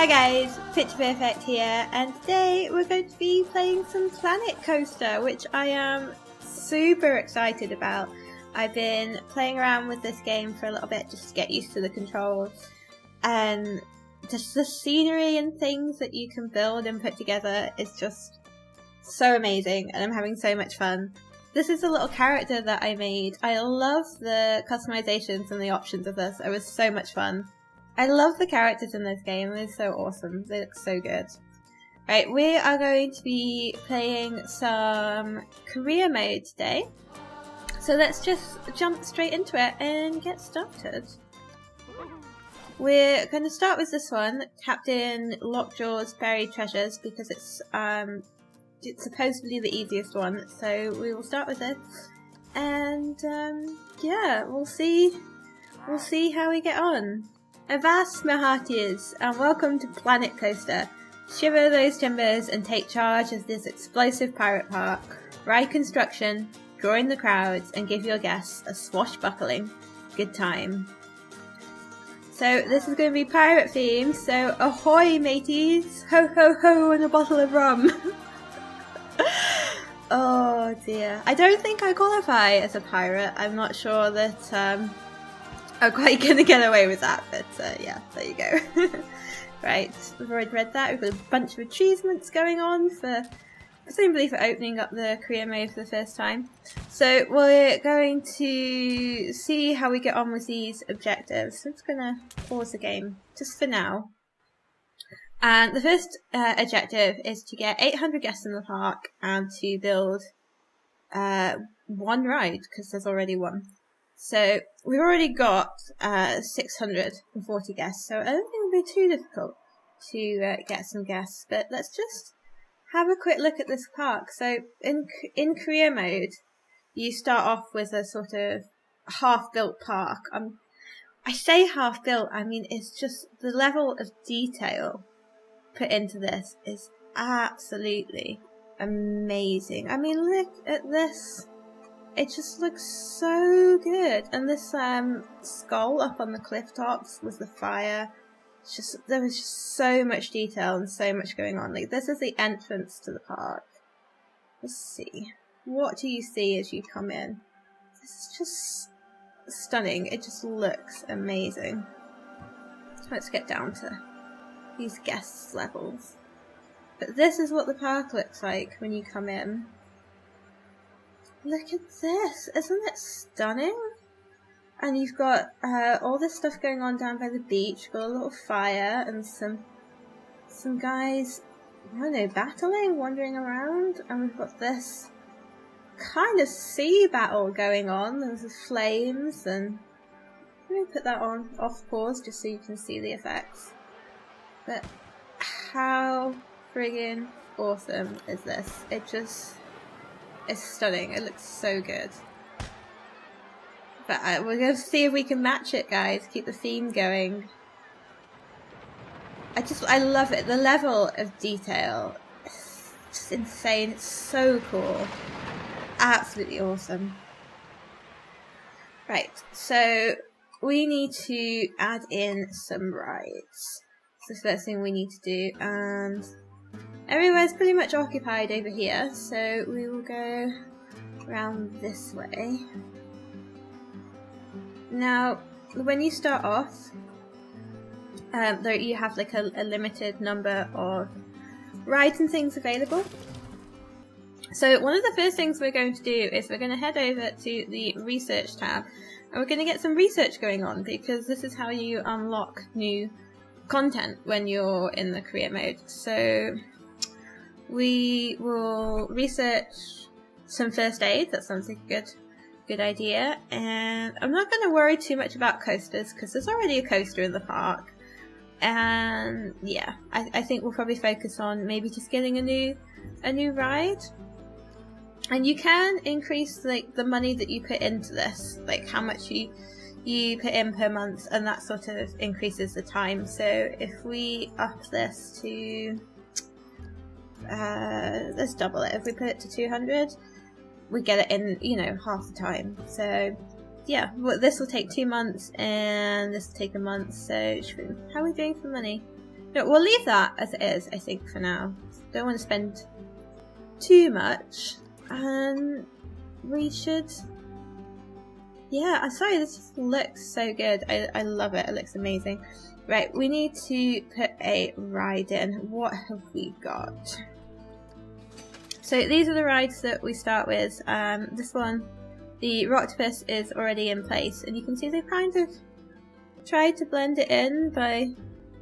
Hi guys, Picture Perfect here, and today we're going to be playing some Planet Coaster, which I am super excited about. I've been playing around with this game for a little bit just to get used to the controls, and just the scenery and things that you can build and put together is just so amazing, and I'm having so much fun. This is a little character that I made. I love the customizations and the options of this. It was so much fun. I love the characters in this game. They're so awesome. They look so good. Right, we are going to be playing some career mode today. So let's just jump straight into it and get started. We're going to start with this one, Captain Lockjaw's Buried Treasures, because it's supposedly the easiest one. So we will start with it, and yeah, we'll see how we get on. Avast, my hearties, and welcome to Planet Coaster. Shiver those timbers and take charge of this explosive pirate park. Ride construction, join the crowds, and give your guests a swashbuckling good time. So this is going to be pirate themed, so ahoy mateys! Ho ho ho and a bottle of rum! Oh dear. I don't think I qualify as a pirate. I'm not sure that I'm quite going to get away with that, but yeah, there you go. Right, we've already read that. We've got a bunch of achievements going on presumably for opening up the career mode for the first time. So we're going to see how we get on with these objectives. So I'm just going to pause the game just for now. And the first objective is to get 800 guests in the park and to build one ride, because there's already one. So we've already got 640 guests, so I don't think it'll be too difficult to get some guests. But let's just have a quick look at this park. So in career mode, you start off with a sort of half-built park. I say half-built, I mean it's just the level of detail put into this is absolutely amazing. I mean, look at this. It just looks so good. And this skull up on the cliff tops with the fire, there was just so much detail and so much going on. Like, this is the entrance to the park. Let's see. What do you see as you come in? This is just stunning. It just looks amazing. Let's get down to these guest levels. But this is what the park looks like when you come in. Look at this! Isn't it stunning? And you've got all this stuff going on down by the beach. Got a little fire and some guys, I don't know, battling, wandering around. And we've got this kind of sea battle going on. There's the flames, and let me put that on off pause just so you can see the effects. But how friggin' awesome is this? It's stunning. It looks so good. But we're going to see if we can match it, guys. Keep the theme going. I love it. The level of detail is just insane. It's so cool. Absolutely awesome. Right, so we need to add in some rides. It's the first thing we need to do, and everywhere's pretty much occupied over here, so we will go around this way. Now, when you start off, you have like a limited number of rides and things available. So one of the first things we're going to do is we're going to head over to the research tab, and we're going to get some research going on, because this is how you unlock new content when you're in the career mode. So we will research some first aid. That sounds like a good idea. And I'm not going to worry too much about coasters, because there's already a coaster in the park. And yeah, I think we'll probably focus on maybe just getting a new ride. And you can increase like the money that you put into this, like how much you put in per month, and that sort of increases the time. So if we up this to let's double it. If we put it to 200, we get it in, half the time. So yeah, this will take 2 months and this will take a month. So how are we doing for money? No, we'll leave that as it is, I think, for now. Don't want to spend too much. And we should... Yeah, I'm sorry, this just looks so good. I love it. It looks amazing. Right, we need to put a ride in. What have we got? So these are the rides that we start with. This one, the Rocktopus, is already in place. And you can see they've kind of tried to blend it in by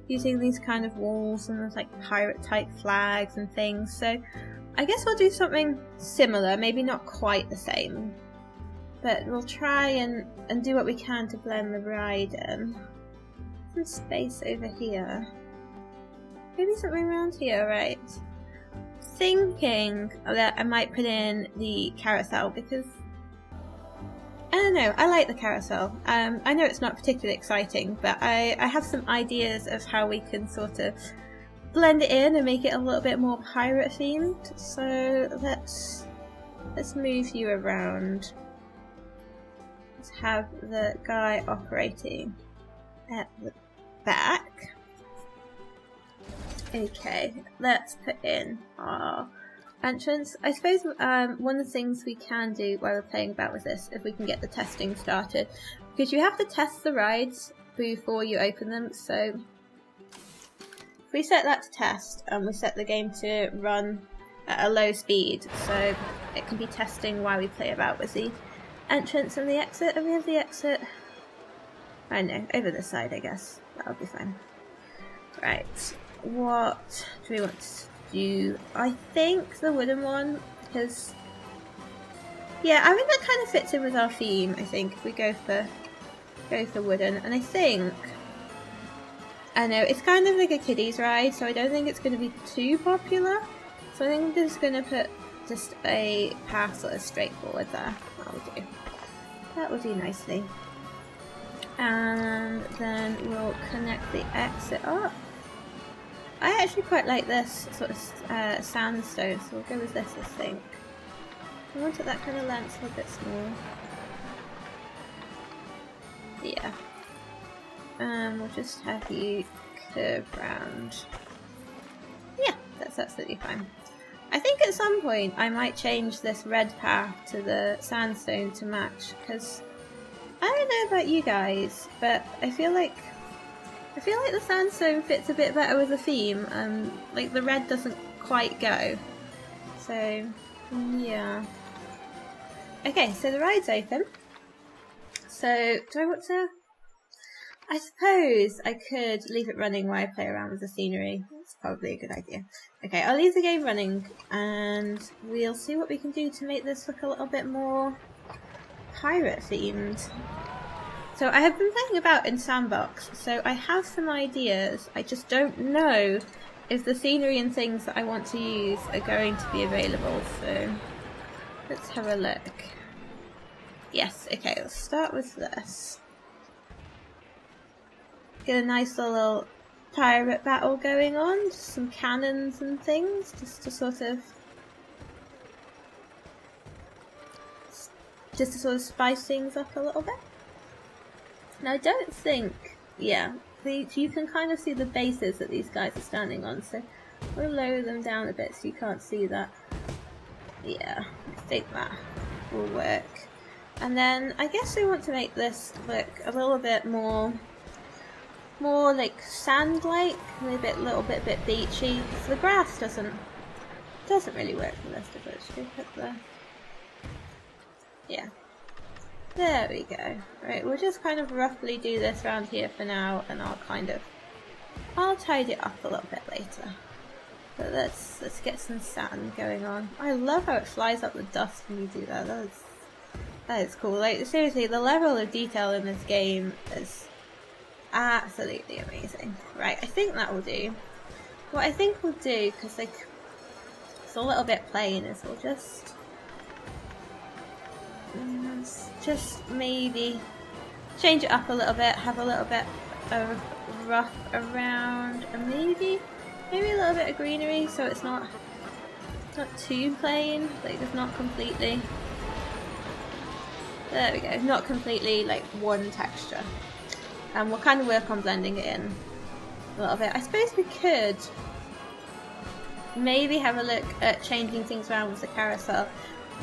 using these kind of walls and there's like pirate type flags and things. So I guess we'll do something similar, maybe not quite the same. But we'll try and do what we can to blend the ride in. Some space over here. Maybe something around here, right? Thinking that I might put in the carousel because I don't know, I like the carousel. I know it's not particularly exciting, but I have some ideas of how we can sort of blend it in and make it a little bit more pirate themed. So let's move you around. Let's have the guy operating at the back. Okay, let's put in our entrance. I suppose one of the things we can do while we're playing about with this, if we can get the testing started, because you have to test the rides before you open them. So if we set that to test and we set the game to run at a low speed, so it can be testing while we play about with the entrance and the exit, and we have the exit, I know, over this side, I guess. That'll be fine. Right, what do we want to do? I think the wooden one, because yeah, I think that kind of fits in with our theme. I think if we go for wooden, and I know it's kind of like a kiddies ride, so I don't think it's going to be too popular. So I think I'm just going to put just a path sort of straight forward there. That will do nicely. And then we'll connect the exit up. I actually quite like this sort of sandstone, so we'll go with this, I think. I wanted that kind of length a little bit small. Yeah. We'll just have you curve round. Yeah, that's absolutely fine. I think at some point I might change this red path to the sandstone to match, because I don't know about you guys, but I feel like the sandstone fits a bit better with the theme, and like the red doesn't quite go. So yeah. Okay, so the ride's open. So do I want to? I suppose I could leave it running while I play around with the scenery. That's probably a good idea. Okay, I'll leave the game running and we'll see what we can do to make this look a little bit more pirate themed. So I have been playing about in Sandbox, so I have some ideas. I just don't know if the scenery and things that I want to use are going to be available. So let's have a look. Yes, okay, let's start with this. Get a nice little pirate battle going on, just some cannons and things, just to sort of spice things up a little bit. Now I don't think, yeah, you can kind of see the bases that these guys are standing on, so we'll lower them down a bit so you can't see that. Yeah, I think that will work. And then I guess we want to make this look a little bit more like sand-like, a little bit beachy. So the grass doesn't really work for this, does it? Should we put the... Yeah. There we go. Right, we'll just kind of roughly do this around here for now, and I'll tidy it up a little bit later. But let's get some sand going on. I love how it flies up the dust when you do that. That is cool. Like seriously, the level of detail in this game is absolutely amazing. Right, I think that will do. What I think we'll do, because like it's a little bit plain, is we'll just maybe change it up a little bit, have a little bit of rough around, and maybe a little bit of greenery, so it's not too plain. Like it's not completely. There we go. Not completely like one texture. And we'll kind of work on blending it in a little bit. I suppose we could maybe have a look at changing things around with the carousel,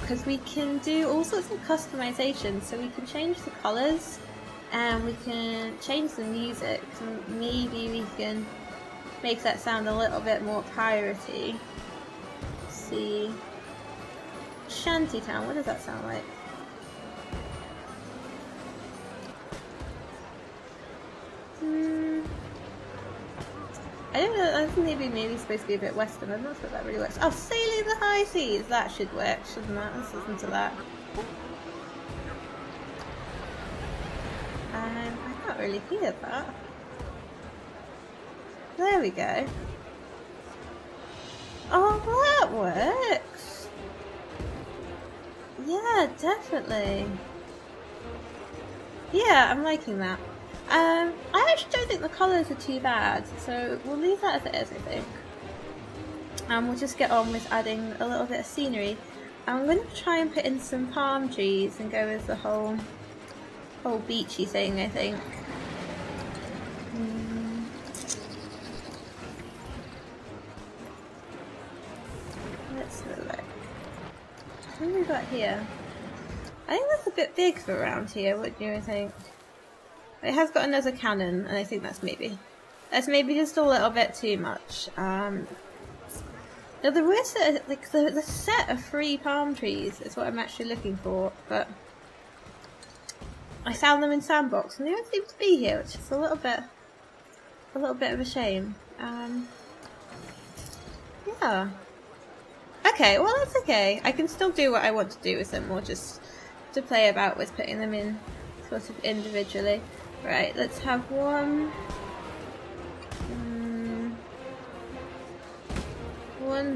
because we can do all sorts of customization. So we can change the colours and we can change the music. So maybe we can make that sound a little bit more piratey. Let's see, Shantytown, what does that sound like? I don't know, I think maybe supposed to be a bit western. I'm not sure if that really works. Oh, Sailing the High Seas! That should work, shouldn't that? Let's listen to that. I can't really hear that. There we go. Oh, that works! Yeah, definitely. Yeah, I'm liking that. I actually don't think the colours are too bad, so we'll leave that as it is, I think. And we'll just get on with adding a little bit of scenery. I'm going to try and put in some palm trees and go with the whole beachy thing, I think. Let's have a look. What have we got here? I think that's a bit big for around here, what do you think? It has got another cannon, and I think that's maybe just a little bit too much. Now the rest of, like the set of 3 palm trees is what I'm actually looking for, but I found them in Sandbox and they don't seem to be here, which is a little bit of a shame. Yeah. Okay, well that's okay. I can still do what I want to do with them, or just to play about with putting them in sort of individually. Right, let's have one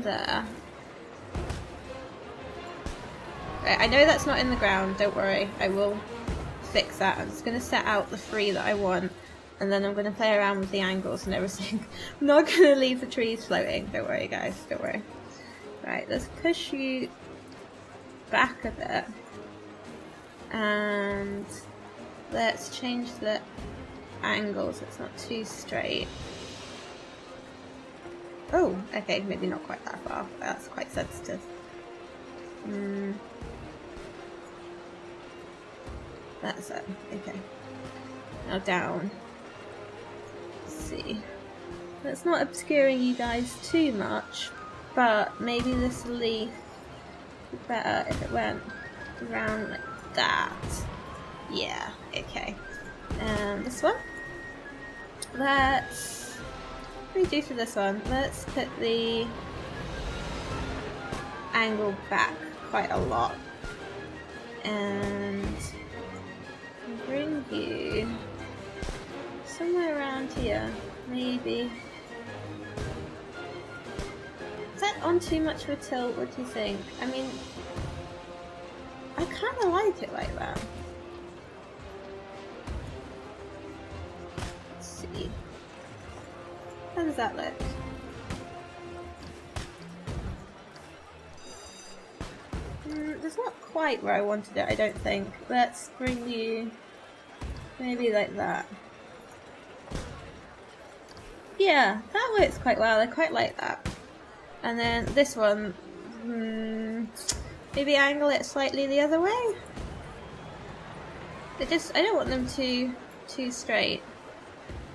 there. Right, I know that's not in the ground, don't worry, I will fix that. I'm just going to set out the 3 that I want, and then I'm going to play around with the angles and everything. I'm not going to leave the trees floating, don't worry guys, don't worry. Right, let's push you back a bit, and let's change the angle so it's not too straight. Oh, okay, maybe not quite that far. That's quite sensitive. That's it. Okay. Now down. Let's see. That's not obscuring you guys too much, but maybe this leaf would be better if it went around like that. Yeah, okay. And this one. Let's... what do we do for this one? Let's put the angle back quite a lot. And bring you somewhere around here, maybe. Is that on too much of a tilt? What do you think? I mean, I kind of like it like that. Let's see. How does that look? It's not quite where I wanted it, I don't think. Let's bring you maybe like that. Yeah, that works quite well. I quite like that. And then this one, maybe angle it slightly the other way. I don't want them too straight.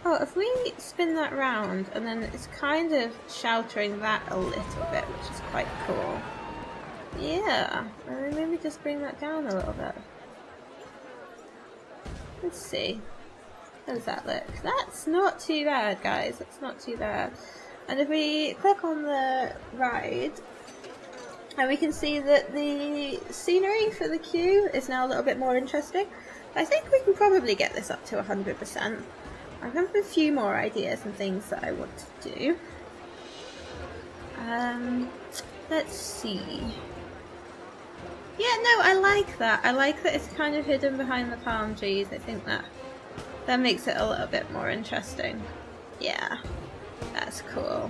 Oh, if we spin that round and then it's kind of sheltering that a little bit, which is quite cool. Yeah, and then maybe just bring that down a little bit. Let's see. How does that look? That's not too bad, guys. That's not too bad. And if we click on the ride, and we can see that the scenery for the queue is now a little bit more interesting. I think we can probably get this up to 100%. I have a few more ideas and things that I want to do. Let's see. Yeah, no, I like that. I like that it's kind of hidden behind the palm trees. I think that makes it a little bit more interesting. Yeah, that's cool.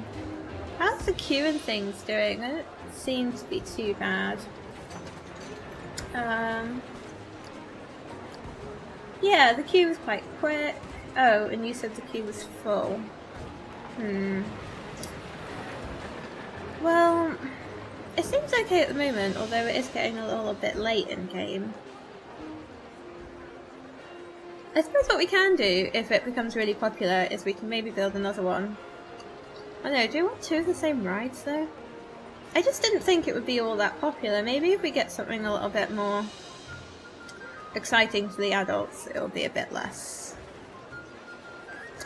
How's the queue and things doing? They don't seem to be too bad. Yeah, the queue was quite quick. Oh, and you said the queue was full. Well, it seems okay at the moment, although it is getting a little bit late in game. I suppose what we can do, if it becomes really popular, is we can maybe build another one. I don't know, do we want two of the same rides though? I just didn't think it would be all that popular. Maybe if we get something a little bit more exciting for the adults, it'll be a bit less.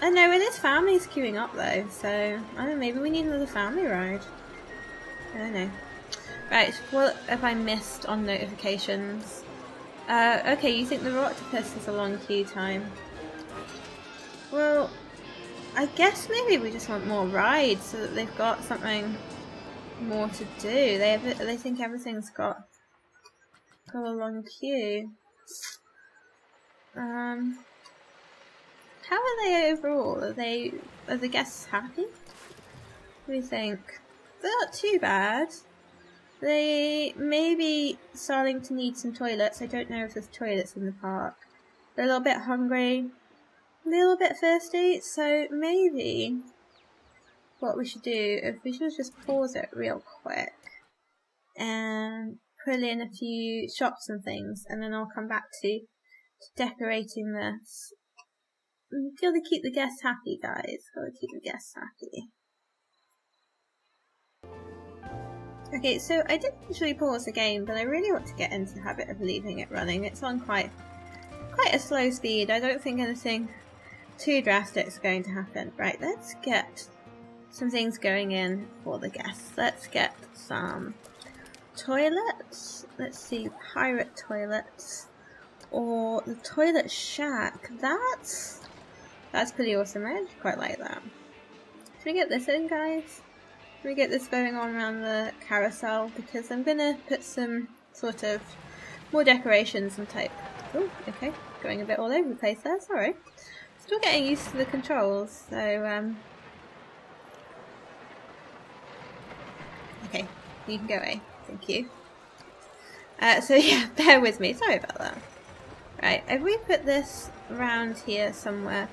I know, it is families queuing up though, so I don't know, maybe we need another family ride. I don't know. Right, what have I missed on notifications? Okay, you think the octopus is a long queue time? Well, I guess maybe we just want more rides so that they've got something more to do. They think everything's got a long queue. How are they overall? Are the guests happy? What do you think? They're not too bad. They may be starting to need some toilets. I don't know if there's toilets in the park. They're a little bit hungry, a little bit thirsty, so maybe what we should do is we should just pause it real quick and pull in a few shops and things, and then I'll come back to decorating this. Gotta keep the guests happy, guys. Gotta keep the guests happy. Okay, so I did usually pause the game, but I really want to get into the habit of leaving it running. It's on quite a slow speed. I don't think anything too drastic is going to happen. Right, let's get some things going in for the guests. Let's get some toilets. Let's see, pirate toilets or the toilet shack. That's pretty awesome. I actually quite like that. Should we get this in, guys? Should we get this going on around the carousel? Because I'm gonna put some sort of more decorations and type. Oh, okay, going a bit all over the place there. Sorry. Still getting used to the controls. So okay, you can go away. Thank you. So yeah, bear with me. Sorry about that. Right, if we put this around here somewhere,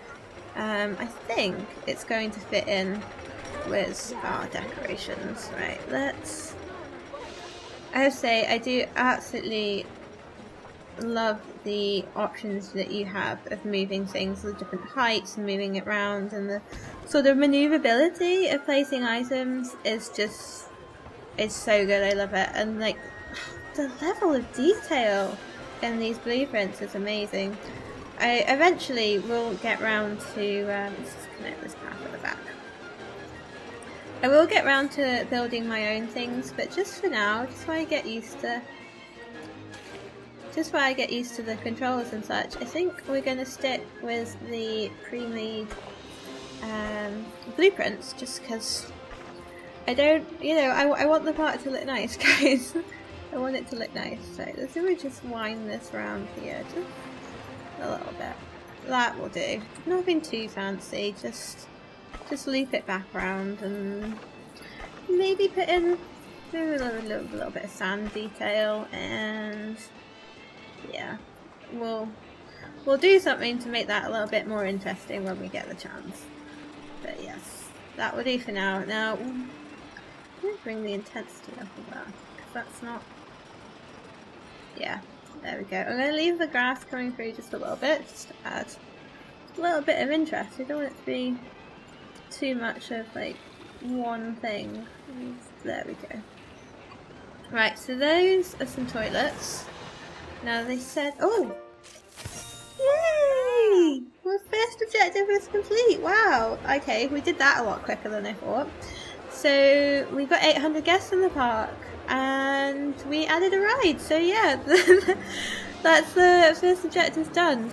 I think it's going to fit in with our decorations. Right, I have to say, I do absolutely love the options that you have of moving things to different heights and moving it around, and the sort of maneuverability of placing items is so good. I love it, and like the level of detail in these blueprints is amazing. I eventually will get round to let's just connect this path at the back. I will get round to building my own things, but just for now, just while I get used to the controls and such, I think we're going to stick with the pre-made blueprints, just because I don't, I want the part to look nice, guys. I want it to look nice. So let's see if we just wind this around here, just a little bit. That will do. Nothing too fancy, just loop it back around and maybe put in a little bit of sand detail, and yeah, we'll do something to make that a little bit more interesting when we get the chance. But yes, that will do for now. Now, I'm going to bring the intensity up of that, because that's not... Yeah, there we go. I'm going to leave the grass coming through just a little bit, just to add a little bit of interest. I don't want it to be too much of like one thing. There we go. Right, so those are some toilets. Now they said, oh, yay! Our first objective is complete. Wow. Okay, we did that a lot quicker than I thought. So we've got 800 guests in the park, and we added a ride. So yeah, that's the first objective done.